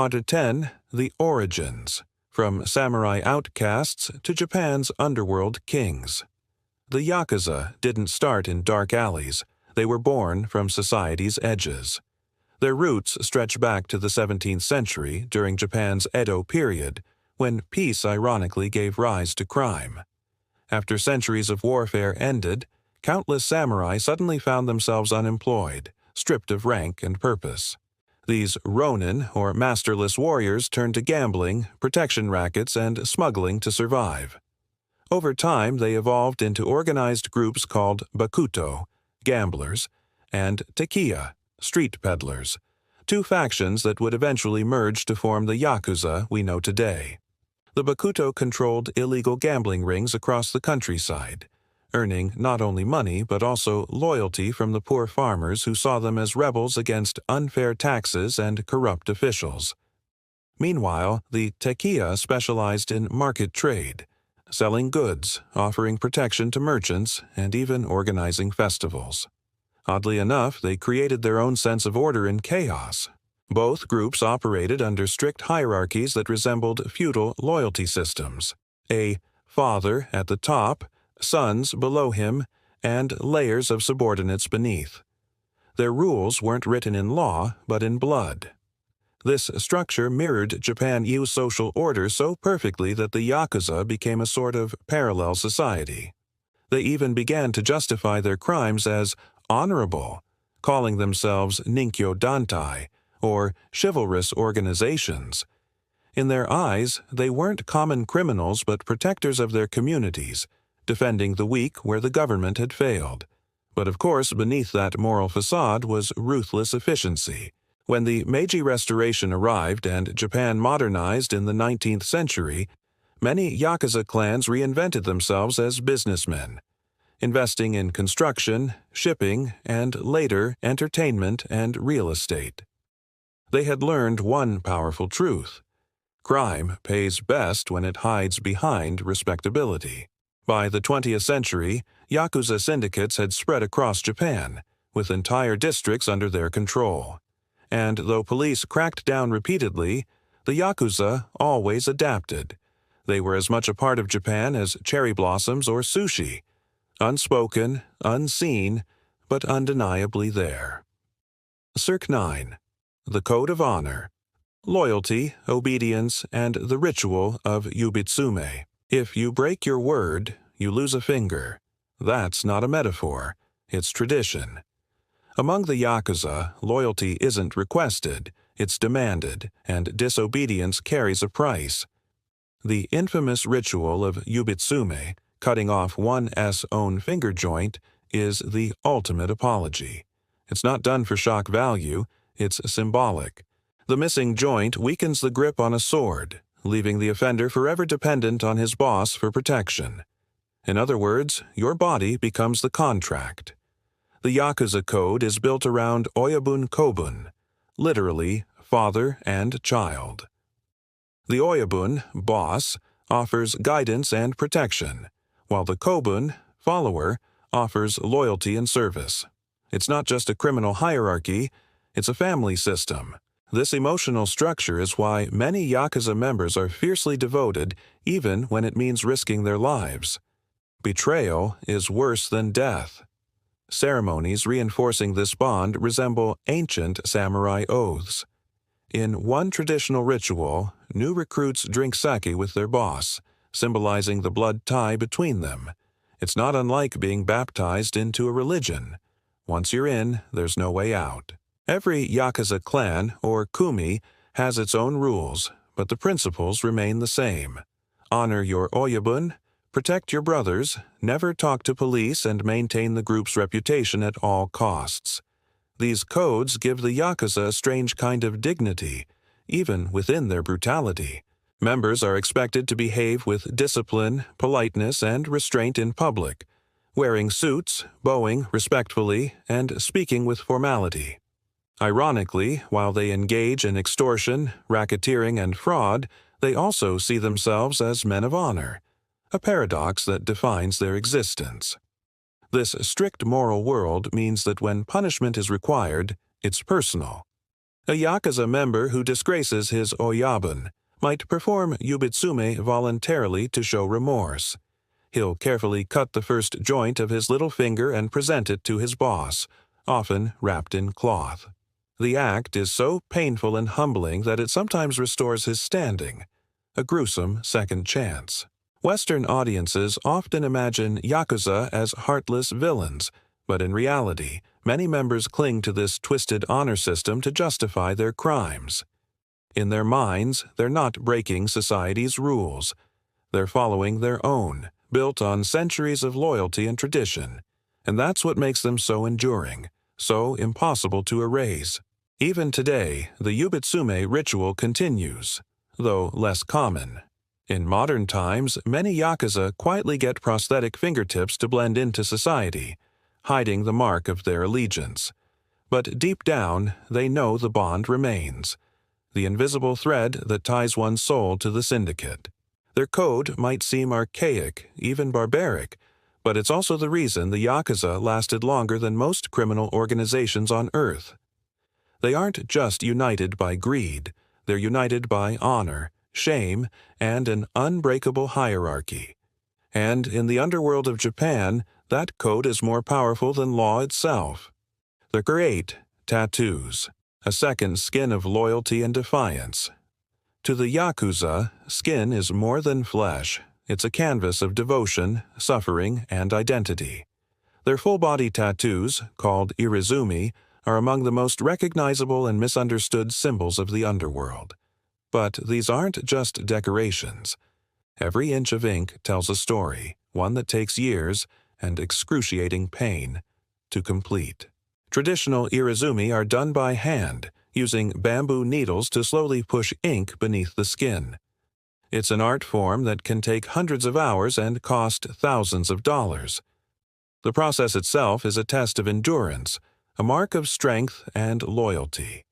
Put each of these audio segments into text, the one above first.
On to 10, the origins, from samurai outcasts to Japan's underworld kings. The Yakuza didn't start in dark alleys. They were born from society's edges. Their roots stretch back to the 17th century during Japan's Edo period, when peace ironically gave rise to crime. After centuries of warfare ended, countless samurai suddenly found themselves unemployed, stripped of rank and purpose. These ronin, or masterless warriors, turned to gambling, protection rackets, and smuggling to survive. Over time, they evolved into organized groups called bakuto, gamblers, and tekiya, street peddlers, two factions that would eventually merge to form the Yakuza we know today. The bakuto controlled illegal gambling rings across the countryside, earning not only money but also loyalty from the poor farmers who saw them as rebels against unfair taxes and corrupt officials. Meanwhile, the tekiya specialized in market trade, selling goods, offering protection to merchants, and even organizing festivals. Oddly enough, they created their own sense of order in chaos. Both groups operated under strict hierarchies that resembled feudal loyalty systems. A father at the top, sons below him, and layers of subordinates beneath. Their rules weren't written in law, but in blood. This structure mirrored Japan's social order so perfectly that the Yakuza became a sort of parallel society. They even began to justify their crimes as honorable, calling themselves ninkyo dantai, or chivalrous organizations. In their eyes, they weren't common criminals but protectors of their communities, defending the weak where the government had failed. But of course, beneath that moral facade was ruthless efficiency. When the Meiji Restoration arrived and Japan modernized in the 19th century, many Yakuza clans reinvented themselves as businessmen, investing in construction, shipping, and later entertainment and real estate. They had learned one powerful truth: crime pays best when it hides behind respectability. By the 20th century, Yakuza syndicates had spread across Japan, with entire districts under their control. And though police cracked down repeatedly, the Yakuza always adapted. They were as much a part of Japan as cherry blossoms or sushi, unspoken, unseen, but undeniably there. Circ 9. The Code of Honor. Loyalty, obedience, and the ritual of yubitsume. If you break your word, you lose a finger. That's not a metaphor, it's tradition. Among the Yakuza, loyalty isn't requested, it's demanded, and disobedience carries a price. The infamous ritual of yubitsume, cutting off one's own finger joint, is the ultimate apology. It's not done for shock value, it's symbolic. The missing joint weakens the grip on a sword, leaving the offender forever dependent on his boss for protection. In other words, your body becomes the contract. The Yakuza code is built around oyabun kobun, literally father and child. The oyabun, boss, offers guidance and protection, while the kobun, follower, offers loyalty and service. It's not just a criminal hierarchy, it's a family system. This emotional structure is why many Yakuza members are fiercely devoted even when it means risking their lives. Betrayal is worse than death. Ceremonies reinforcing this bond resemble ancient samurai oaths. In one traditional ritual, new recruits drink sake with their boss, symbolizing the blood tie between them. It's not unlike being baptized into a religion. Once you're in, there's no way out. Every Yakuza clan, or kumi, has its own rules, but the principles remain the same. Honor your oyabun, protect your brothers, never talk to police, and maintain the group's reputation at all costs. These codes give the Yakuza a strange kind of dignity, even within their brutality. Members are expected to behave with discipline, politeness, and restraint in public, wearing suits, bowing respectfully, and speaking with formality. Ironically, while they engage in extortion, racketeering, and fraud, they also see themselves as men of honor, a paradox that defines their existence. This strict moral world means that when punishment is required, it's personal. A Yakuza member who disgraces his oyabun might perform yubitsume voluntarily to show remorse. He'll carefully cut the first joint of his little finger and present it to his boss, often wrapped in cloth. The act is so painful and humbling that it sometimes restores his standing, a gruesome second chance. Western audiences often imagine Yakuza as heartless villains, but in reality, many members cling to this twisted honor system to justify their crimes. In their minds, they're not breaking society's rules. They're following their own, built on centuries of loyalty and tradition. And that's what makes them so enduring, so impossible to erase. Even today, the yubitsume ritual continues, though less common. In modern times, many Yakuza quietly get prosthetic fingertips to blend into society, hiding the mark of their allegiance. But deep down, they know the bond remains, the invisible thread that ties one's soul to the syndicate. Their code might seem archaic, even barbaric, but it's also the reason the Yakuza lasted longer than most criminal organizations on Earth. They aren't just united by greed, they're united by honor, shame, and an unbreakable hierarchy. And in the underworld of Japan, that code is more powerful than law itself. They create tattoos, a second skin of loyalty and defiance. To the Yakuza, skin is more than flesh. It's a canvas of devotion, suffering, and identity. Their full-body tattoos, called irizumi, are among the most recognizable and misunderstood symbols of the underworld. But these aren't just decorations. Every inch of ink tells a story, one that takes years and excruciating pain to complete. Traditional irizumi are done by hand, using bamboo needles to slowly push ink beneath the skin. It's an art form that can take hundreds of hours and cost thousands of dollars. The process itself is a test of endurance, a mark of strength and loyalty.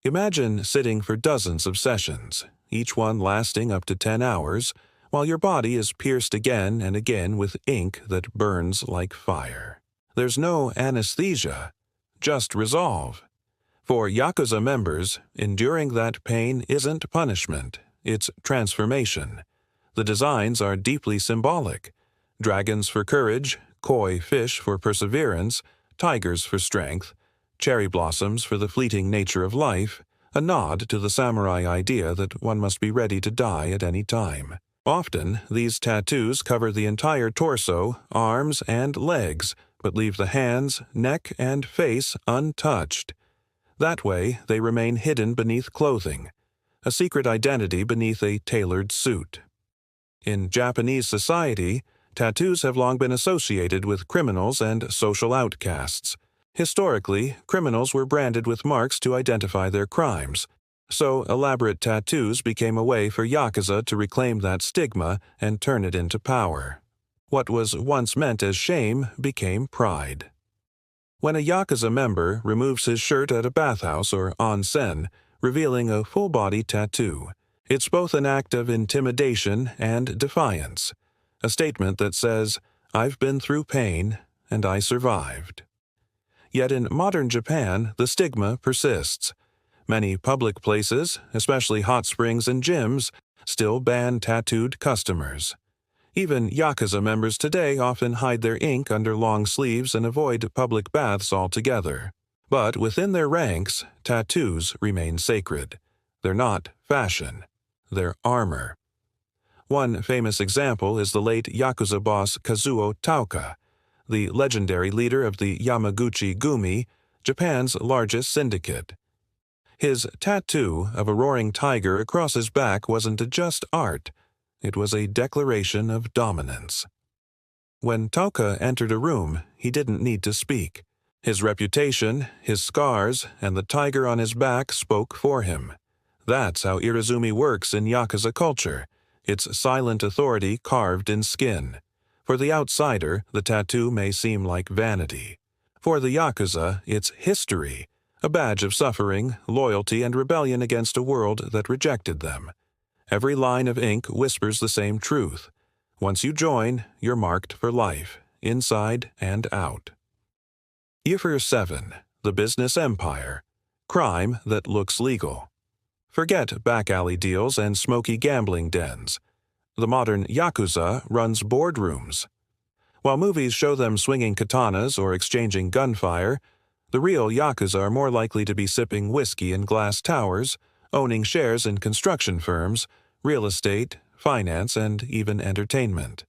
Imagine sitting for dozens of sessions, each one lasting up to 10 hours, while your body is pierced again and again with ink that burns like fire. There's no anesthesia, just resolve. For Yakuza members, enduring that pain isn't punishment, it's transformation. The designs are deeply symbolic. Dragons for courage, koi fish for perseverance, tigers for strength, cherry blossoms for the fleeting nature of life, a nod to the samurai idea that one must be ready to die at any time. Often, these tattoos cover the entire torso, arms, and legs, but leave the hands, neck, and face untouched. That way, they remain hidden beneath clothing, a secret identity beneath a tailored suit. In Japanese society, tattoos have long been associated with criminals and social outcasts. Historically, criminals were branded with marks to identify their crimes, so elaborate tattoos became a way for Yakuza to reclaim that stigma and turn it into power. What was once meant as shame became pride. When a Yakuza member removes his shirt at a bathhouse or onsen, revealing a full-body tattoo, it's both an act of intimidation and defiance, a statement that says, "I've been through pain, and I survived." Yet in modern Japan, the stigma persists. Many public places, especially hot springs and gyms, still ban tattooed customers. Even Yakuza members today often hide their ink under long sleeves and avoid public baths altogether. But within their ranks, tattoos remain sacred. They're not fashion. They're armor. One famous example is the late Yakuza boss Kazuo Taoka, the legendary leader of the Yamaguchi Gumi, Japan's largest syndicate. His tattoo of a roaring tiger across his back wasn't just art. It was a declaration of dominance. When Taoka entered a room, he didn't need to speak. His reputation, his scars, and the tiger on his back spoke for him. That's how irizumi works in Yakuza culture. It's silent authority carved in skin. For the outsider, the tattoo may seem like vanity. For the Yakuza, it's history, a badge of suffering, loyalty, and rebellion against a world that rejected them. Every line of ink whispers the same truth. Once you join, you're marked for life, inside and out. Year 7, The Business Empire. crime that looks legal. Forget back-alley deals and smoky gambling dens. The modern Yakuza runs boardrooms. While movies show them swinging katanas or exchanging gunfire, the real Yakuza are more likely to be sipping whiskey in glass towers, owning shares in construction firms, real estate, finance, and even entertainment.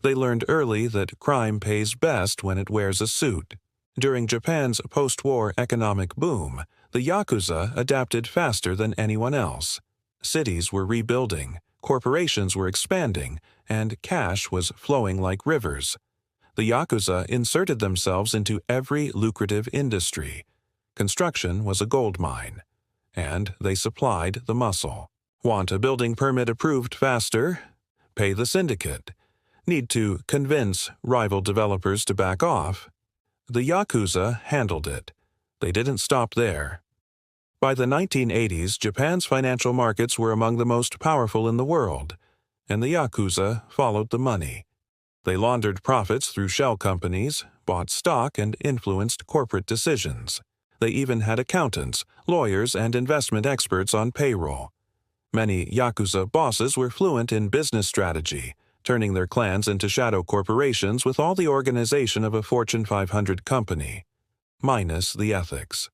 They learned early that crime pays best when it wears a suit. During Japan's post-war economic boom, the Yakuza adapted faster than anyone else. Cities were rebuilding, corporations were expanding, and cash was flowing like rivers. The Yakuza inserted themselves into every lucrative industry. Construction was a gold mine, and they supplied the muscle. Want a building permit approved faster? Pay the syndicate. Need to convince rival developers to back off? The Yakuza handled it. They didn't stop there. By the 1980s, Japan's financial markets were among the most powerful in the world, and the Yakuza followed the money. They laundered profits through shell companies, bought stock, and influenced corporate decisions. They even had accountants, lawyers, and investment experts on payroll. Many Yakuza bosses were fluent in business strategy, turning their clans into shadow corporations with all the organization of a Fortune 500 company, minus the ethics.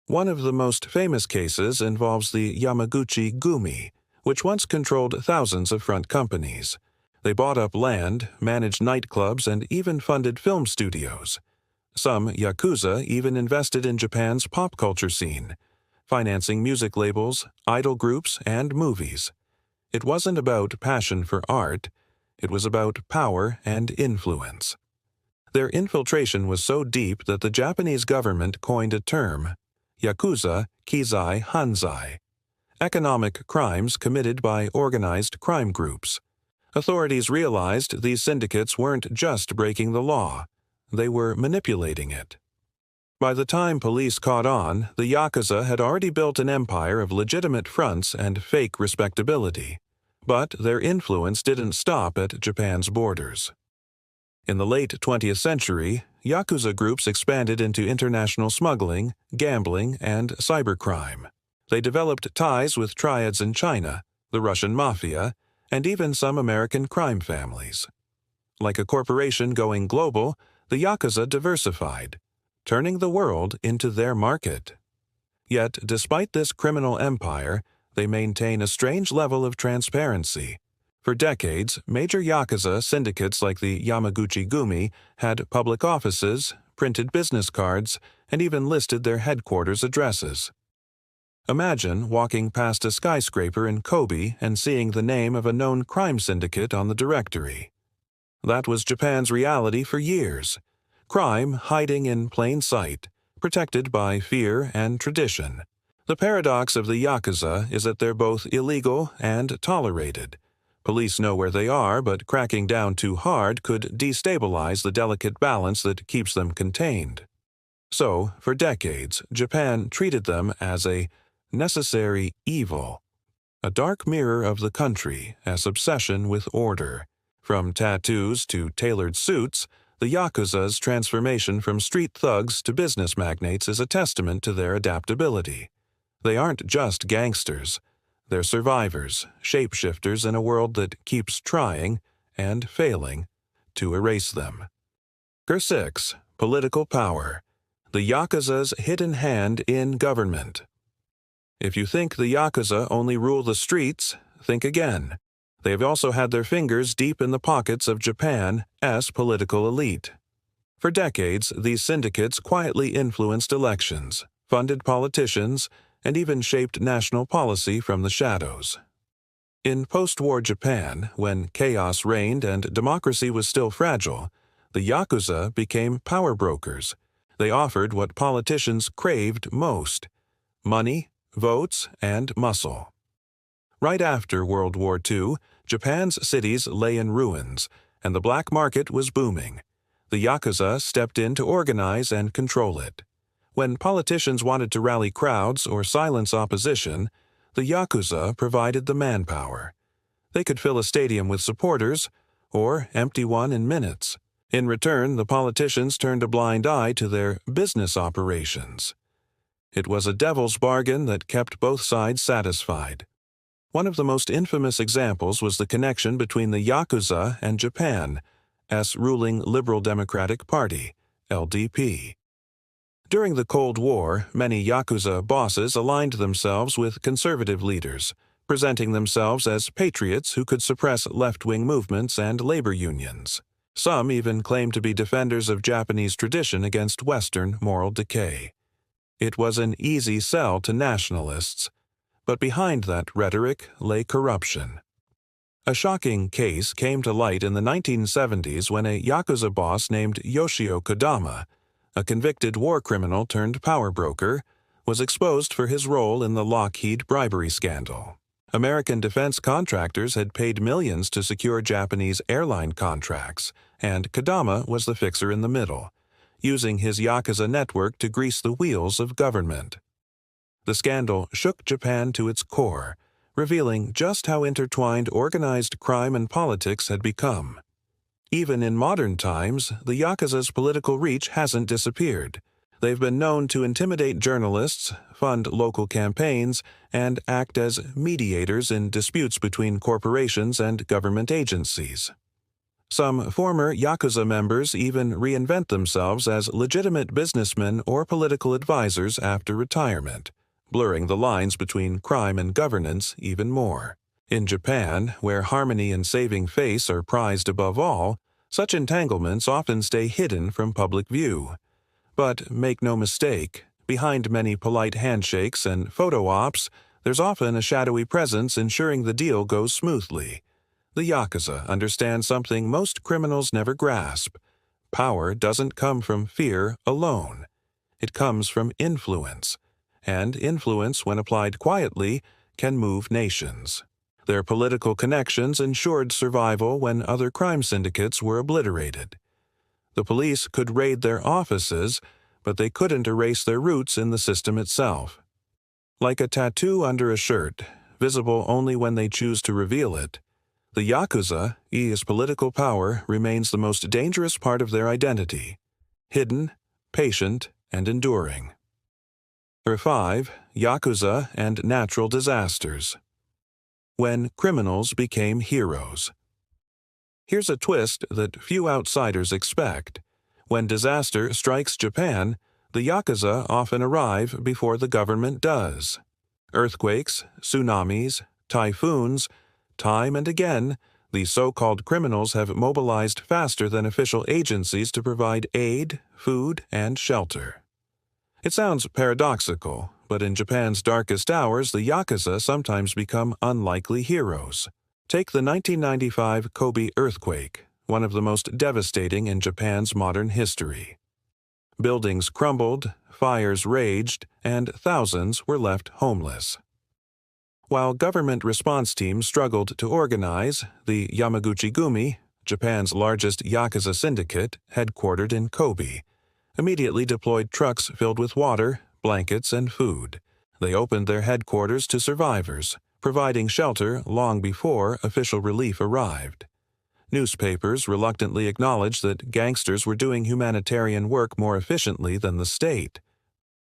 One of the most famous cases involves the Yamaguchi-gumi, which once controlled thousands of front companies. They bought up land, managed nightclubs, and even funded film studios. Some Yakuza even invested in Japan's pop culture scene, financing music labels, idol groups, and movies. It wasn't about passion for art, it was about power and influence. Their infiltration was so deep that the Japanese government coined a term, Yakuza Kizai Hanzai, economic crimes committed by organized crime groups. Authorities realized these syndicates weren't just breaking the law, they were manipulating it. By the time police caught on, the Yakuza had already built an empire of legitimate fronts and fake respectability. But their influence didn't stop at Japan's borders. In the late 20th century, Yakuza groups expanded into international smuggling, gambling, and cybercrime. They developed ties with triads in China, the Russian mafia, and even some American crime families. Like a corporation going global, the Yakuza diversified, turning the world into their market. Yet, despite this criminal empire, they maintain a strange level of transparency. For decades, major Yakuza syndicates like the Yamaguchi-gumi had public offices, printed business cards, and even listed their headquarters addresses. Imagine walking past a skyscraper in Kobe and seeing the name of a known crime syndicate on the directory. That was Japan's reality for years. Crime hiding in plain sight, protected by fear and tradition. The paradox of the Yakuza is that they're both illegal and tolerated. Police know where they are, but cracking down too hard could destabilize the delicate balance that keeps them contained. So, for decades, Japan treated them as a necessary evil, a dark mirror of the country as obsession with order. From tattoos to tailored suits, the Yakuza's transformation from street thugs to business magnates is a testament to their adaptability. They aren't just gangsters. They're survivors, shapeshifters in a world that keeps trying, and failing, to erase them. 6. Political power. The Yakuza's hidden hand in government. If you think the Yakuza only rule the streets, think again. They've also had their fingers deep in the pockets of Japan's political elite. For decades, these syndicates quietly influenced elections, funded politicians, and even shaped national policy from the shadows. In post-war Japan, when chaos reigned and democracy was still fragile, the Yakuza became power brokers. They offered what politicians craved most: money, votes, and muscle. Right after World War II, Japan's cities lay in ruins, and the black market was booming. The Yakuza stepped in to organize and control it. When politicians wanted to rally crowds or silence opposition, the Yakuza provided the manpower. They could fill a stadium with supporters, or empty one in minutes. In return, the politicians turned a blind eye to their business operations. It was a devil's bargain that kept both sides satisfied. One of the most infamous examples was the connection between the Yakuza and Japan's ruling Liberal Democratic Party, LDP. During the Cold War, many Yakuza bosses aligned themselves with conservative leaders, presenting themselves as patriots who could suppress left-wing movements and labor unions. Some even claimed to be defenders of Japanese tradition against Western moral decay. It was an easy sell to nationalists, but behind that rhetoric lay corruption. A shocking case came to light in the 1970s when a Yakuza boss named Yoshio Kodama, a convicted war criminal turned power broker, was exposed for his role in the Lockheed bribery scandal. American defense contractors had paid millions to secure Japanese airline contracts, and Kodama was the fixer in the middle, using his Yakuza network to grease the wheels of government. The scandal shook Japan to its core, revealing just how intertwined organized crime and politics had become. Even in modern times, the Yakuza's political reach hasn't disappeared. They've been known to intimidate journalists, fund local campaigns, and act as mediators in disputes between corporations and government agencies. Some former Yakuza members even reinvent themselves as legitimate businessmen or political advisors after retirement, blurring the lines between crime and governance even more. In Japan, where harmony and saving face are prized above all, such entanglements often stay hidden from public view. But make no mistake, behind many polite handshakes and photo ops, there's often a shadowy presence ensuring the deal goes smoothly. The Yakuza understand something most criminals never grasp. Power doesn't come from fear alone. It comes from influence. And influence, when applied quietly, can move nations. Their political connections ensured survival when other crime syndicates were obliterated. The police could raid their offices, but they couldn't erase their roots in the system itself. Like a tattoo under a shirt, visible only when they choose to reveal it, the Yakuza's political power remains the most dangerous part of their identity, hidden, patient, and enduring. Number 5. Yakuza and natural disasters. When criminals became heroes. Here's a twist that few outsiders expect. When disaster strikes Japan, the Yakuza often arrive before the government does. Earthquakes, tsunamis, typhoons, time and again, the so-called criminals have mobilized faster than official agencies to provide aid, food, and shelter. It sounds paradoxical, but in Japan's darkest hours, the Yakuza sometimes become unlikely heroes. Take the 1995 Kobe earthquake, one of the most devastating in Japan's modern history. Buildings crumbled, fires raged, and thousands were left homeless. While government response teams struggled to organize, the Yamaguchi-gumi, Japan's largest Yakuza syndicate, headquartered in Kobe, immediately deployed trucks filled with water, blankets, and food. They opened their headquarters to survivors, providing shelter long before official relief arrived. Newspapers reluctantly acknowledged that gangsters were doing humanitarian work more efficiently than the state.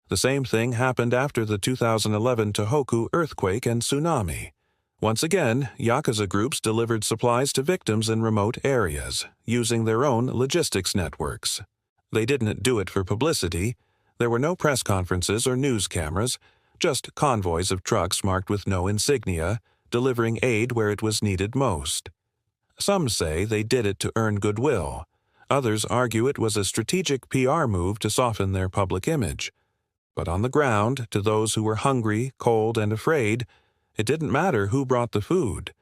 The same thing happened after the 2011 Tohoku earthquake and tsunami. Once again, Yakuza groups delivered supplies to victims in remote areas, using their own logistics networks. They didn't do it for publicity. There were no press conferences or news cameras, just convoys of trucks marked with no insignia, delivering aid where it was needed most. Some say they did it to earn goodwill. Others argue it was a strategic PR move to soften their public image. But on the ground, to those who were hungry, cold, and afraid, it didn't matter who brought the food.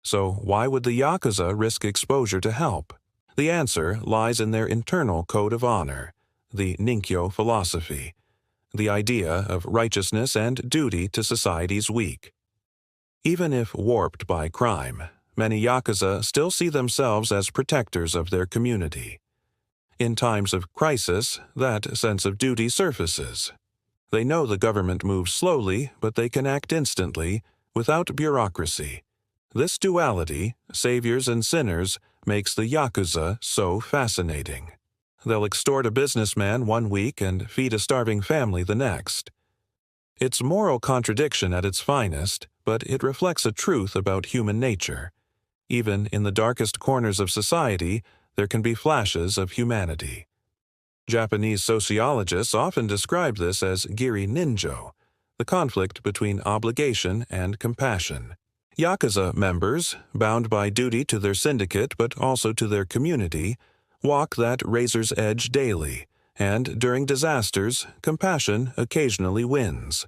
So why would the Yakuza risk exposure to help? The answer lies in their internal code of honor, the Ninkyo philosophy, the idea of righteousness and duty to society's weak. Even if warped by crime, many Yakuza still see themselves as protectors of their community. In times of crisis, that sense of duty surfaces. They know the government moves slowly, but they can act instantly, without bureaucracy. This duality, saviors and sinners, makes the Yakuza so fascinating. They'll extort a businessman one week and feed a starving family the next. It's moral contradiction at its finest, but it reflects a truth about human nature. Even in the darkest corners of society, there can be flashes of humanity. Japanese sociologists often describe this as giri ninjo, the conflict between obligation and compassion. Yakuza members, bound by duty to their syndicate but also to their community, walk that razor's edge daily, and during disasters, compassion occasionally wins.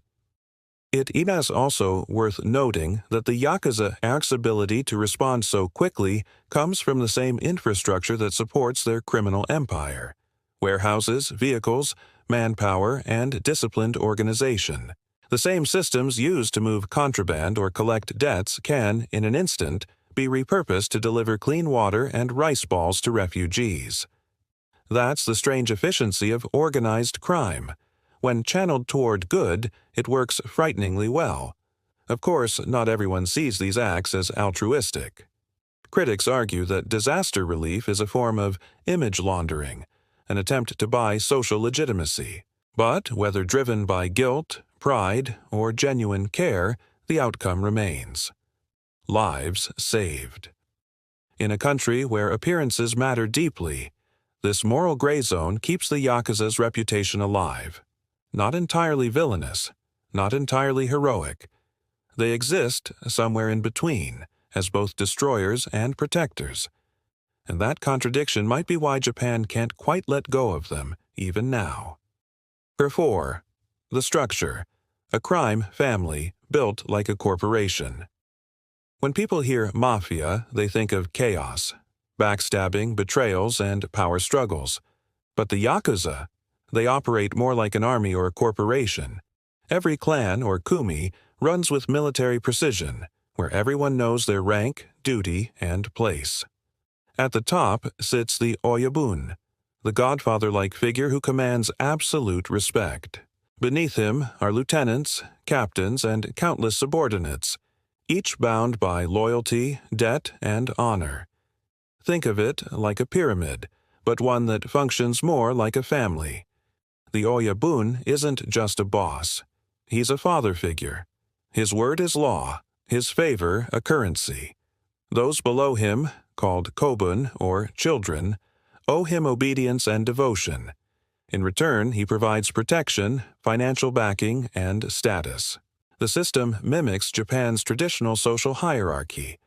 It is also worth noting that the Yakuza's ability to respond so quickly comes from the same infrastructure that supports their criminal empire: warehouses, vehicles, manpower, and disciplined organization. The same systems used to move contraband or collect debts can, in an instant, be repurposed to deliver clean water and rice balls to refugees. That's the strange efficiency of organized crime. When channeled toward good, it works frighteningly well. Of course, not everyone sees these acts as altruistic. Critics argue that disaster relief is a form of image laundering, an attempt to buy social legitimacy. But whether driven by guilt, pride, or genuine care, the outcome remains: lives saved. In a country where appearances matter deeply, this moral gray zone keeps the Yakuza's reputation alive. Not entirely villainous, not entirely heroic. They exist somewhere in between, as both destroyers and protectors. And that contradiction might be why Japan can't quite let go of them, even now. 4. The structure: a crime family built like a corporation. When people hear mafia, they think of chaos, backstabbing, betrayals, and power struggles. But the Yakuza, they operate more like an army or a corporation. Every clan or kumi runs with military precision, where everyone knows their rank, duty, and place. At the top sits the oyabun, the godfather-like figure who commands absolute respect. Beneath him are lieutenants, captains, and countless subordinates, each bound by loyalty, debt, and honor. Think of it like a pyramid, but one that functions more like a family. The oyabun isn't just a boss. He's a father figure. His word is law, his favor a currency. Those below him, called kobun or children, owe him obedience and devotion. In return, he provides protection, financial backing, and status. The system mimics Japan's traditional social hierarchy,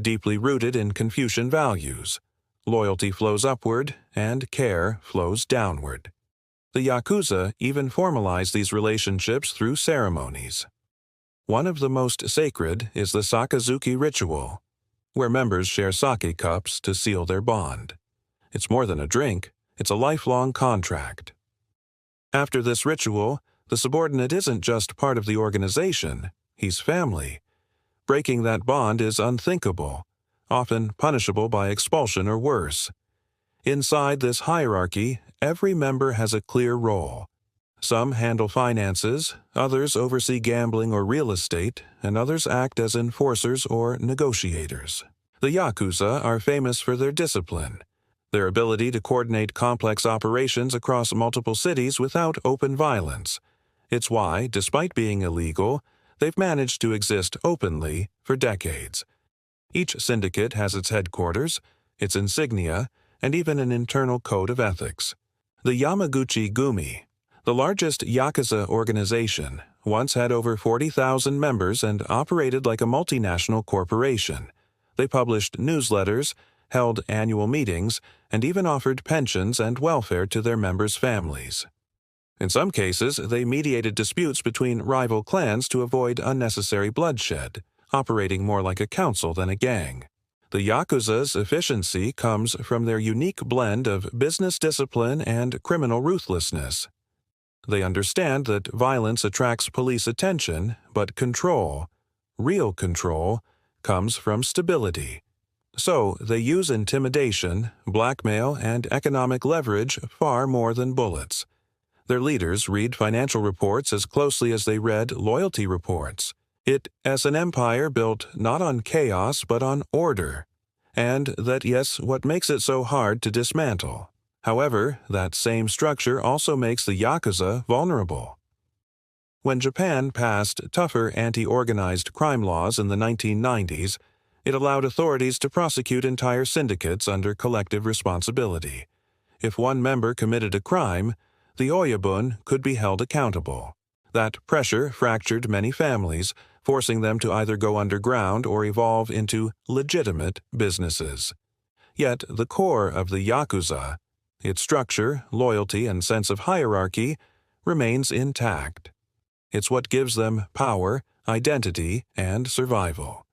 deeply rooted in Confucian values. Loyalty flows upward, and care flows downward. The Yakuza even formalize these relationships through ceremonies. One of the most sacred is the Sakazuki ritual, where members share sake cups to seal their bond. It's more than a drink, it's a lifelong contract. After this ritual, the subordinate isn't just part of the organization, he's family. Breaking that bond is unthinkable, often punishable by expulsion or worse. Inside this hierarchy, every member has a clear role. Some handle finances, others oversee gambling or real estate, and others act as enforcers or negotiators. The Yakuza are famous for their discipline, their ability to coordinate complex operations across multiple cities without open violence. It's why, despite being illegal, they've managed to exist openly for decades. Each syndicate has its headquarters, its insignia, and even an internal code of ethics. The Yamaguchi Gumi, the largest Yakuza organization, once had over 40,000 members and operated like a multinational corporation. They published newsletters, held annual meetings, and even offered pensions and welfare to their members' families. In some cases, they mediated disputes between rival clans to avoid unnecessary bloodshed, operating more like a council than a gang. The Yakuza's efficiency comes from their unique blend of business discipline and criminal ruthlessness. They understand that violence attracts police attention, but control, real control, comes from stability. So they use intimidation, blackmail, and economic leverage far more than bullets. Their leaders read financial reports as closely as they read loyalty reports. It as an empire built not on chaos but on order. And that, yes, what makes it so hard to dismantle. However, that same structure also makes the Yakuza vulnerable. When Japan passed tougher anti-organized crime laws in the 1990s, it allowed authorities to prosecute entire syndicates under collective responsibility. If one member committed a crime, the oyabun could be held accountable. That pressure fractured many families, forcing them to either go underground or evolve into legitimate businesses. Yet the core of the Yakuza, its structure, loyalty, and sense of hierarchy, remains intact. It's what gives them power, identity, and survival.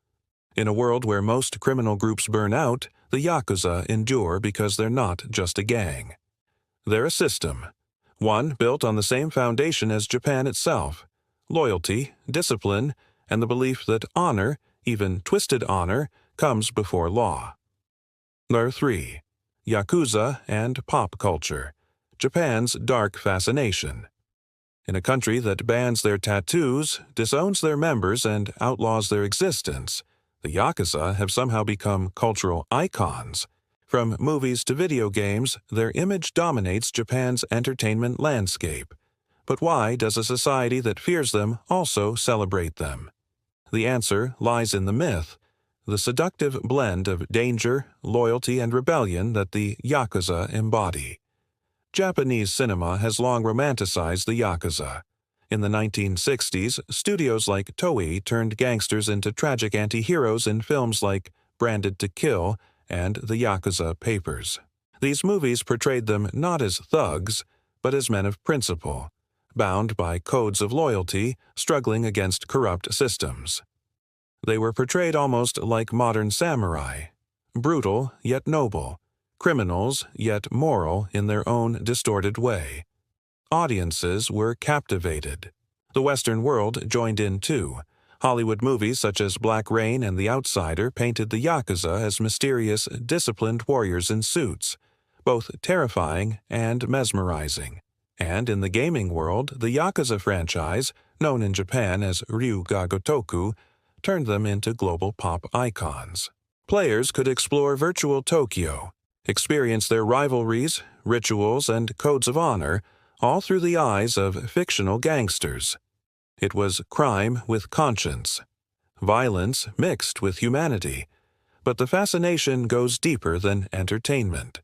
In a world where most criminal groups burn out, the Yakuza endure because they're not just a gang. They're a system, one built on the same foundation as Japan itself: loyalty, discipline, and the belief that honor, even twisted honor, comes before law. Number 3. Yakuza and pop culture, Japan's dark fascination. In a country that bans their tattoos, disowns their members, and outlaws their existence, the Yakuza have somehow become cultural icons. From movies to video games, their image dominates Japan's entertainment landscape. But why does a society that fears them also celebrate them? The answer lies in the myth, the seductive blend of danger, loyalty, and rebellion that the Yakuza embody. Japanese cinema has long romanticized the Yakuza. In the 1960s, studios like Toei turned gangsters into tragic anti-heroes in films like Branded to Kill and The Yakuza Papers. These movies portrayed them not as thugs, but as men of principle, bound by codes of loyalty, struggling against corrupt systems. They were portrayed almost like modern samurai, brutal yet noble, criminals yet moral in their own distorted way. Audiences were captivated. The Western world joined in too. Hollywood movies such as Black Rain and The Outsider painted the Yakuza as mysterious, disciplined warriors in suits, both terrifying and mesmerizing. And in the gaming world, the Yakuza franchise, known in Japan as Ryu ga Gotoku, turned them into global pop icons. Players could explore virtual Tokyo, experience their rivalries, rituals, and codes of honor, all through the eyes of fictional gangsters. It was crime with conscience, violence mixed with humanity. But the fascination goes deeper than entertainment.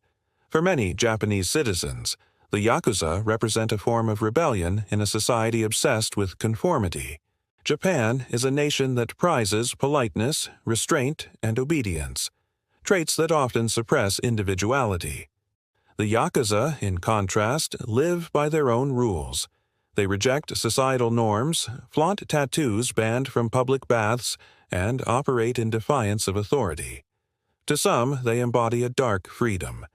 For many Japanese citizens, the Yakuza represent a form of rebellion in a society obsessed with conformity. Japan is a nation that prizes politeness, restraint, and obedience, traits that often suppress individuality. The Yakuza, in contrast, live by their own rules. They reject societal norms, flaunt tattoos banned from public baths, and operate in defiance of authority. To some, they embody a dark freedom,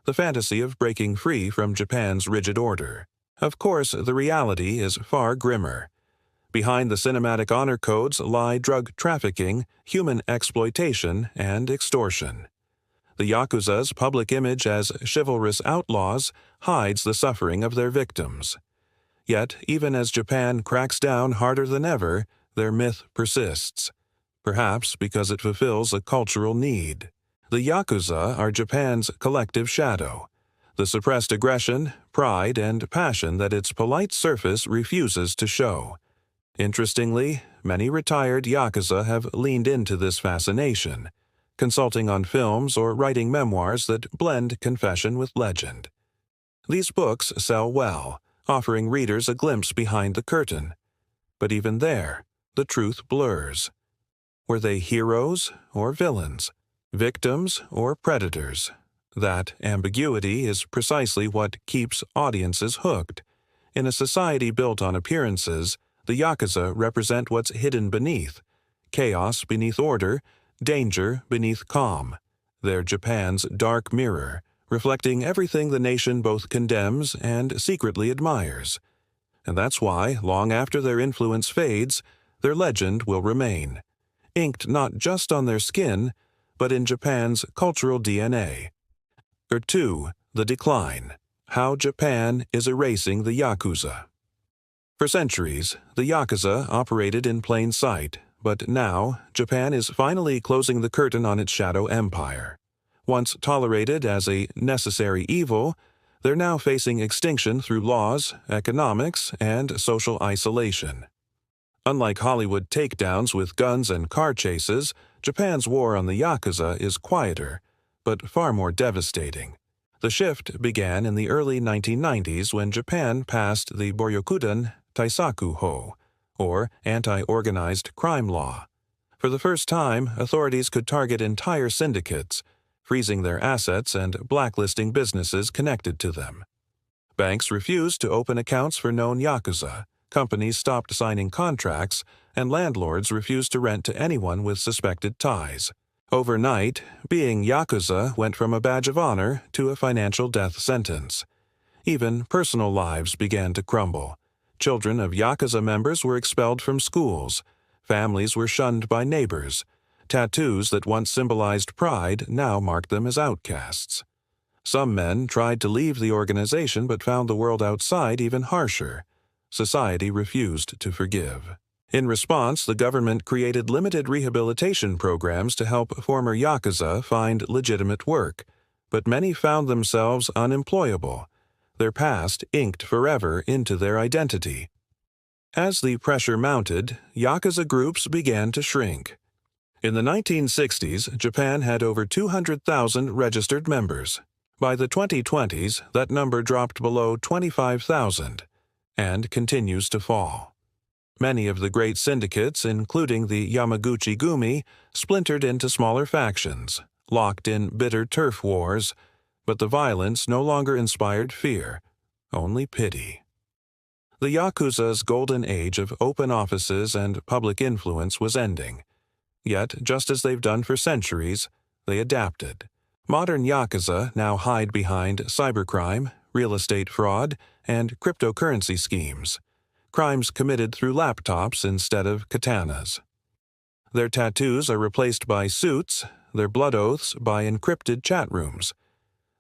the fantasy of breaking free from Japan's rigid order. Of course, the reality is far grimmer. Behind the cinematic honor codes lie drug trafficking, human exploitation, and extortion. The Yakuza's public image as chivalrous outlaws hides the suffering of their victims. Yet, even as Japan cracks down harder than ever, their myth persists, perhaps because it fulfills a cultural need. The Yakuza are Japan's collective shadow, the suppressed aggression, pride, and passion that its polite surface refuses to show. Interestingly, many retired Yakuza have leaned into this fascination, consulting on films or writing memoirs that blend confession with legend. These books sell well, offering readers a glimpse behind the curtain. But even there, the truth blurs. Were they heroes or villains, victims or predators? That ambiguity is precisely what keeps audiences hooked. In a society built on appearances, the Yakuza represent what's hidden beneath: chaos beneath order, danger beneath calm. They're Japan's dark mirror, reflecting everything the nation both condemns and secretly admires. And that's why, long after their influence fades, their legend will remain, inked not just on their skin, but in Japan's cultural DNA. 2. The decline: how Japan is erasing the Yakuza. For centuries, the Yakuza operated in plain sight, but now Japan is finally closing the curtain on its shadow empire. Once tolerated as a necessary evil, They're now facing extinction through laws, economics, and social isolation. Unlike Hollywood takedowns with guns and car chases, Japan's war on the Yakuza is quieter, but far more devastating. The shift began in the early 1990s when Japan passed the Boryokuden Taisaku-ho, or anti-organized crime law. For the first time, authorities could target entire syndicates, freezing their assets and blacklisting businesses connected to them. Banks refused to open accounts for known Yakuza, companies stopped signing contracts, and landlords refused to rent to anyone with suspected ties. Overnight, being Yakuza went from a badge of honor to a financial death sentence. Even personal lives began to crumble. Children of Yakuza members were expelled from schools. Families were shunned by neighbors. Tattoos that once symbolized pride now marked them as outcasts. Some men tried to leave the organization but found the world outside even harsher. Society refused to forgive. In response, the government created limited rehabilitation programs to help former Yakuza find legitimate work, but many found themselves unemployable, their past inked forever into their identity. As the pressure mounted, Yakuza groups began to shrink. In the 1960s, Japan had over 200,000 registered members. By the 2020s, that number dropped below 25,000 and continues to fall. Many of the great syndicates, including the Yamaguchi-gumi, splintered into smaller factions, locked in bitter turf wars, but the violence no longer inspired fear, only pity. The Yakuza's golden age of open offices and public influence was ending. Yet, just as they've done for centuries, they adapted. Modern Yakuza now hide behind cybercrime, real estate fraud, and cryptocurrency schemes. Crimes committed through laptops instead of katanas. Their tattoos are replaced by suits, their blood oaths by encrypted chat rooms.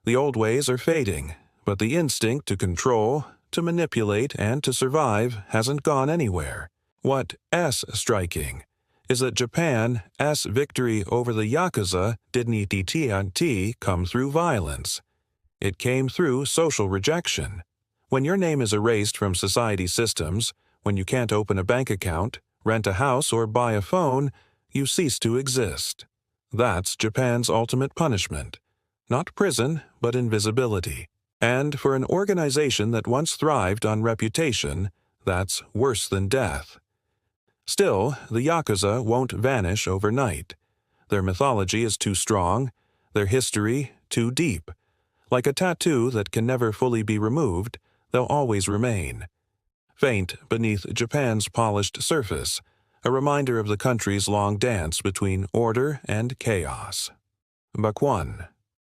The old ways are fading, but the instinct to control, to manipulate, and to survive hasn't gone anywhere. What's striking is that Japan's victory over the Yakuza didn't come through violence. It came through social rejection. When your name is erased from society systems, when you can't open a bank account, rent a house, or buy a phone, you cease to exist. That's Japan's ultimate punishment. Not prison, but invisibility. And for an organization that once thrived on reputation, that's worse than death. Still, the Yakuza won't vanish overnight. Their mythology is too strong, their history too deep. Like a tattoo that can never fully be removed, they'll always remain. Faint beneath Japan's polished surface, a reminder of the country's long dance between order and chaos. Bakwan,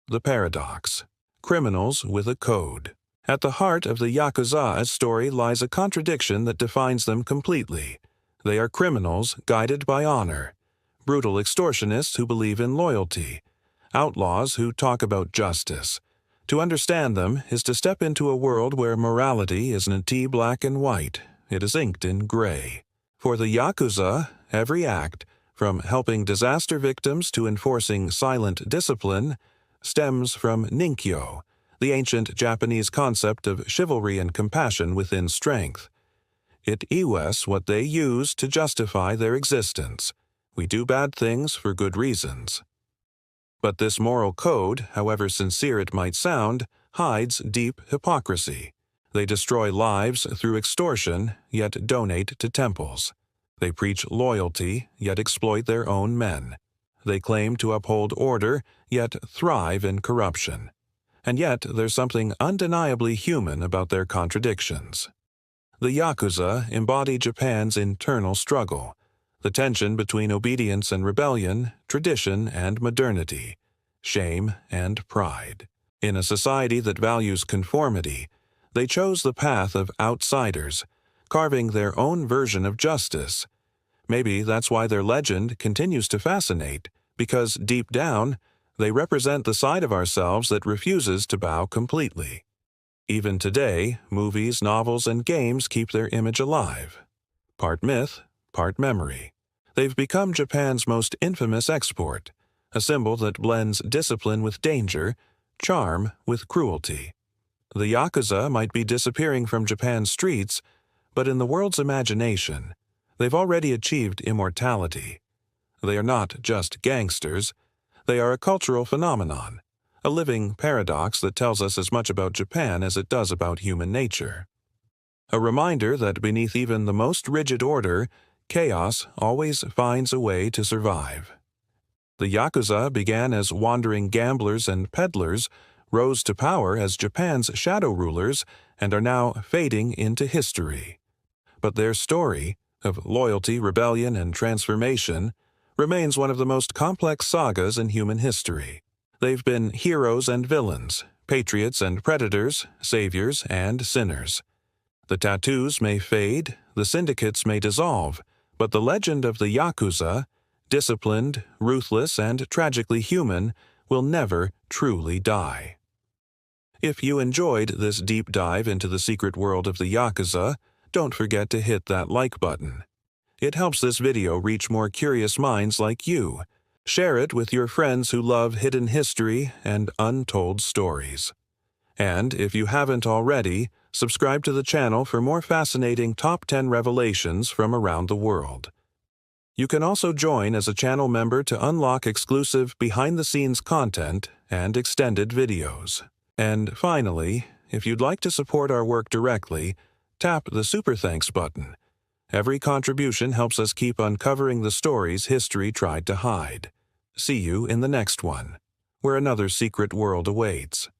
the paradox. Criminals with a code. At the heart of the Yakuza's story lies a contradiction that defines them completely. They are criminals guided by honor, brutal extortionists who believe in loyalty, outlaws who talk about justice. To understand them is to step into a world where morality isn't black and white, it is inked in gray. For the Yakuza, every act, from helping disaster victims to enforcing silent discipline, stems from ninkyo, the ancient Japanese concept of chivalry and compassion within strength. It is what they use to justify their existence. We do bad things for good reasons. But this moral code, however sincere it might sound, hides deep hypocrisy. They destroy lives through extortion, yet donate to temples. They preach loyalty, yet exploit their own men. They claim to uphold order, yet thrive in corruption. And yet there's something undeniably human about their contradictions. The Yakuza embody Japan's internal struggle, the tension between obedience and rebellion, tradition and modernity, shame and pride. In a society that values conformity, they chose the path of outsiders, carving their own version of justice. Maybe that's why their legend continues to fascinate, because deep down, they represent the side of ourselves that refuses to bow completely. Even today, movies, novels, and games keep their image alive. Part myth, part memory. They've become Japan's most infamous export, a symbol that blends discipline with danger, charm with cruelty. The Yakuza might be disappearing from Japan's streets, but in the world's imagination, they've already achieved immortality. They are not just gangsters, they are a cultural phenomenon, a living paradox that tells us as much about Japan as it does about human nature. A reminder that beneath even the most rigid order, chaos always finds a way to survive. The Yakuza began as wandering gamblers and peddlers, rose to power as Japan's shadow rulers, and are now fading into history. But their story, of loyalty, rebellion, and transformation, remains one of the most complex sagas in human history. They've been heroes and villains, patriots and predators, saviors and sinners. The tattoos may fade, the syndicates may dissolve, but the legend of the Yakuza, disciplined, ruthless, and tragically human, will never truly die. If you enjoyed this deep dive into the secret world of the Yakuza, don't forget to hit that like button. It helps this video reach more curious minds like you. Share it with your friends who love hidden history and untold stories. And if you haven't already, subscribe to the channel for more fascinating top 10 revelations from around the world. You can also join as a channel member to unlock exclusive behind-the-scenes content and extended videos. And finally, if you'd like to support our work directly, tap the Super Thanks button. Every contribution helps us keep uncovering the stories history tried to hide. See you in the next one, where another secret world awaits.